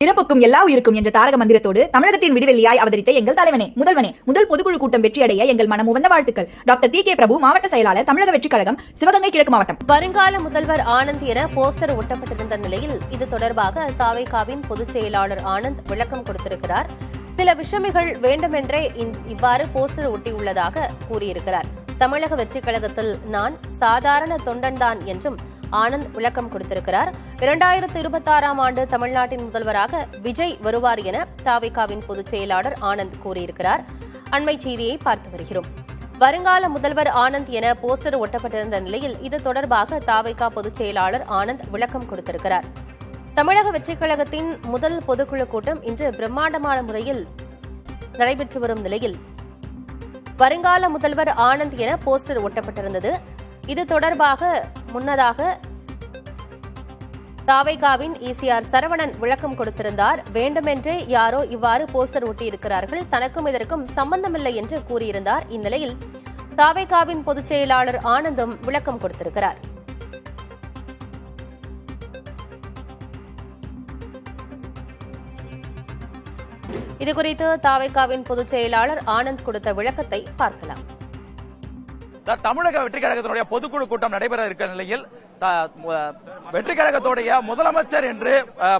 பிறப்புக்கும் எல்லா உயிருக்கும் என்ற தாரக மந்திரத்தோடு தமிழகத்தின் விடிவெள்ளியாய் அவதரித்த எங்கள் தலைவனே, முதல்வனே, முதல் பொதுக்குழு கூட்டம் வெற்றியடைய எங்கள் மனமுவந்த வாழ்த்துக்கள். Doctor D. கே. பிரபு, மாவட்ட செயலாளர், தமிழக வெற்றிக் கழகம், சிவகங்கை கிழக்கு மாவட்டம். வருங்கால முதல்வர் ஆனந்த் என போஸ்டர் ஒட்டப்பட்டிருந்த நிலையில் இது தொடர்பாக தாவேகாவின் பொதுச் செயலாளர் ஆனந்த் விளக்கம் கொடுத்திருக்கிறார். சில விஷமிகள் வேண்டுமென்றே இவ்வாறு போஸ்டர் ஒட்டியுள்ளதாக கூறியிருக்கிறார். தமிழக வெற்றிக் கழகத்தில் நான் சாதாரண தொண்டன்தான் என்றும் ஆனந்த் விளக்கம் கொடுத்திருக்கிறார். 2026ஆம் ஆண்டு தமிழ்நாட்டின் முதல்வராக விஜய் வருவார் என தாவேகாவின் பொதுச் செயலாளர் ஆனந்த் கூறியிருக்கிறார். அண்மை செய்தியை பார்த்து வருகிறோம். வருங்கால முதல்வர் ஆனந்த் என போஸ்டர் ஒட்டப்பட்டிருந்த நிலையில் இது தொடர்பாக தாவேகா பொதுச் செயலாளர் ஆனந்த் விளக்கம் கொடுத்திருக்கிறார். தமிழக வெற்றிக் கழகத்தின் முதல் பொதுக்குழு கூட்டம் இன்று பிரம்மாண்டமான முறையில் நடைபெற்று வரும் நிலையில் வருங்கால முதல்வர் ஆனந்த் என போஸ்டர் ஒட்டப்பட்டிருந்தது. இது தொடர்பாக முன்னதாக தாவேகாவின் ஈசிஆர் சரவணன் விளக்கம் கொடுத்திருந்தார். வேண்டுமென்றே யாரோ இவ்வாறு போஸ்டர் ஒட்டியிருக்கிறார்கள், தனக்கும் இதற்கும் சம்பந்தமில்லை என்று கூறியிருந்தார். இந்நிலையில் தாவேகாவின் பொதுச் செயலாளர் ஆனந்தும் விளக்கம் கொடுத்திருக்கிறார். இதுகுறித்து தாவேகாவின் பொதுச் செயலாளர் ஆனந்த் கொடுத்த விளக்கத்தை பார்க்கலாம். சார், தமிழக வெற்றிக் கழகத்தினுடைய பொதுக்குழு கூட்டம் நடைபெற இருக்கிற நிலையில் வெற்றிக் கழகத்துடைய முதலமைச்சர் என்று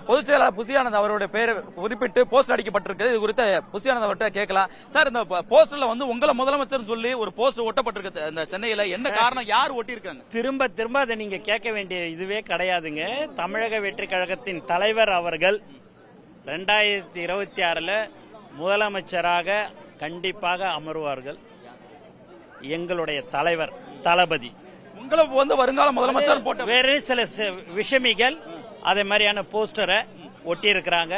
பொதுச் செயலாளர் புசியானந்த் அவருடைய பெயர் குறிப்பிட்டு போஸ்டர் அடிக்கப்பட்டிருக்கு. இது குறித்து புசியானந்த் அவர்கிட்ட கேட்கலாம். சார், இந்த போஸ்டர்ல உங்களை முதலமைச்சர் சொல்லி ஒரு போஸ்டர் ஒட்டப்பட்டிருக்கு இந்த சென்னையில, என்ன காரணம், யார் ஒட்டியிருக்காங்க? திரும்ப திரும்ப அதை நீங்க கேட்க வேண்டிய இதுவே கிடையாதுங்க. தமிழக வெற்றிக் கழகத்தின் தலைவர் அவர்கள் 2026ல முதலமைச்சராக கண்டிப்பாக அமர்வார்கள். எங்களுடைய தலைவர் தளபதி உங்களை வருங்கால முதலமைச்சர் போட்ட வேறு சில விஷமிகள் அதே மாதிரியான போஸ்டரை ஒட்டி இருக்கிறாங்க.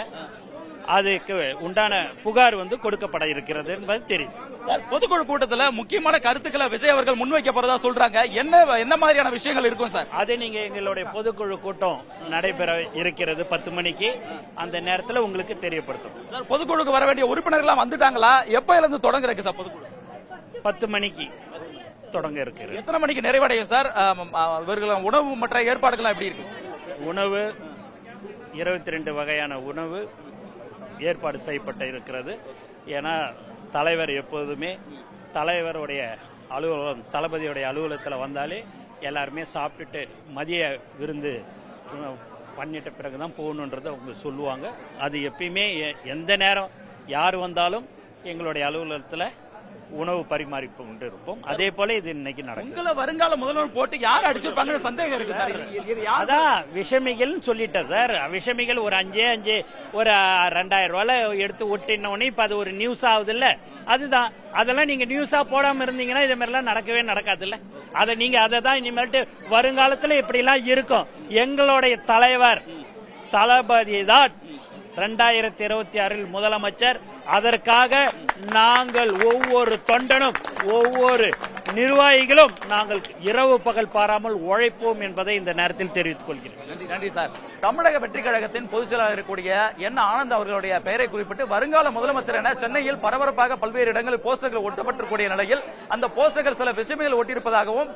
அதுக்கு உண்டான புகார் கொடுக்கப்பட இருக்கிறது என்பது தெரியும். பொதுக்குழு கூட்டத்தில் முக்கியமான கருத்துக்களை விஜய் அவர்கள் முன்வைக்கப்படுறதா சொல்றாங்க. என்ன மாதிரியான விஷயங்கள் இருக்கும் சார்? அது நீங்க எங்களுடைய பொதுக்குழு கூட்டம் நடைபெற இருக்கிறது 10 மணிக்கு. அந்த நேரத்தில் உங்களுக்கு தெரியப்படுத்தும். சார், பொதுக்குழுக்கு வர வேண்டிய உறுப்பினர்கள் வந்துட்டாங்களா? எப்ப இருந்து தொடங்குறதுக்கு சார் பொதுக்குழு? 10 மணிக்கு தொடங்க இருக்கிறது. எத்தனை மணிக்கு நிறைவடையும் சார்? இவர்கள் உணவு மற்ற ஏற்பாடுகள் எப்படி இருக்கு? உணவு 22 வகையான உணவு ஏற்பாடு செய்யப்பட்டு இருக்கிறது. ஏன்னா தலைவர் எப்போதுமே தலைவருடைய அலுவலகம், தளபதியுடைய அலுவலகத்தில் வந்தாலே எல்லாருமே சாப்பிட்டுட்டு மதிய விருந்து பண்ணிட்ட பிறகுதான் போகணுன்றதை அவங்க சொல்லுவாங்க. அது எப்பயுமே எந்த நேரம் யார் வந்தாலும் எங்களுடைய அலுவலகத்தில் உணவு பரிமாறிப்பு கொண்டு இருப்போம். அதே போல இது இன்னைக்கு நடக்கும். உங்களை வருங்கால முதல்வர் போட்டு யார் அடிச்சிருப்பாங்க சந்தேகம் இருக்கு சார். அதான் விஷமிகள் சொல்லிட்டேன் சார். விஷமிகள் ஒரு 5 ஒரு 2000 ரூபாய் எடுத்து ஒட்டினோடனே இப்ப அது ஒரு நியூஸ் ஆகுது இல்ல. அதுதான், அதெல்லாம் நீங்க நியூஸா போடாம இருந்தீங்கன்னா இது மாதிரி எல்லாம் நடக்கவே நடக்காது இல்ல. அதை தான் இனிமேட்டு வருங்காலத்துல இப்படி எல்லாம் இருக்கும். எங்களுடைய தலைவர் தளபதி தான் 2026 முதலமைச்சர். அதற்காக நாங்கள் ஒவ்வொரு தொண்டனும் ஒவ்வொரு நிர்வாகிகளும் நாங்கள் இரவு பகல் பாராமல் உழைப்போம் என்பதை இந்த நேரத்தில் தெரிவித்துக் கொள்கிறேன். நன்றி சார். தமிழக வெற்றிக் கழகத்தின் பொதுச் செயலாளர் இருக்கக்கூடிய என் ஆனந்த் அவர்களுடைய பெயரை குறிப்பிட்டு வருங்கால முதலமைச்சர் என சென்னையில் பரபரப்பாக பல்வேறு இடங்களில் போஸ்டர்கள் ஒட்டப்பட்டிருக்கூடிய நிலையில் அந்த போஸ்டர்கள் சில விஷயங்கள் ஒட்டியிருப்பதாகவும்,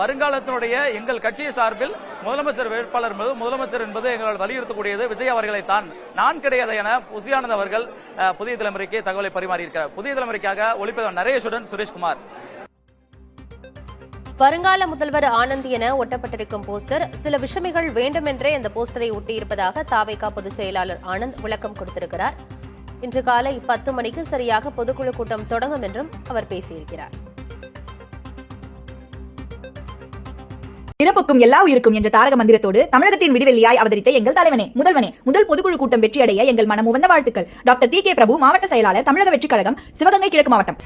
வருங்காலத்தினுடைய எங்கள் கட்சியை சார்பில் முதலமைச்சர் வேட்பாளர் முதலமைச்சர் என்பது எங்களால் வலியுறுத்தக்கூடியது விஜய் அவர்களை தான், நான் கிடையாது என புசியானந்த் அவர்கள் புதிய தலைமுறைக்கு தகவலை பரிமாறியிருக்கிறார். புதிய தலைமுறைக்காக ஒளிப்பதிவாளர் நரேஷுடன் சுரேஷ்குமார். வருங்கால முதல்வர் ஆனந்த் என ஒட்டப்பட்டிருக்கும் போஸ்டர் சில விஷமிகள் வேண்டுமென்றே இந்த போஸ்டரை ஒட்டியிருப்பதாக தாவேகா பொதுச் செயலாளர் ஆனந்த் விளக்கம் கொடுத்திருக்கிறார். இன்று காலை 10 மணிக்கு சரியாக பொதுக்குழு கூட்டம் தொடங்கும் என்றும் அவர் பேசியிருக்கிறார். பிறப்புக்கும் எல்லா உயிருக்கும் என்ற தாரக மந்திரத்தோடு தமிழகத்தின் விடிவெள்ளியாய் அவதரித்த எங்கள் தலைவனே, முதல்வனே, முதல் பொதுக்குழு கூட்டம் வெற்றியடைய எங்கள் மனமுவந்த வாழ்த்துக்கள். Doctor D. கே. பிரபு, மாவட்ட செயலாளர், தமிழக வெற்றிக் கழகம், சிவகங்கை கிழக்கு மாவட்டம்.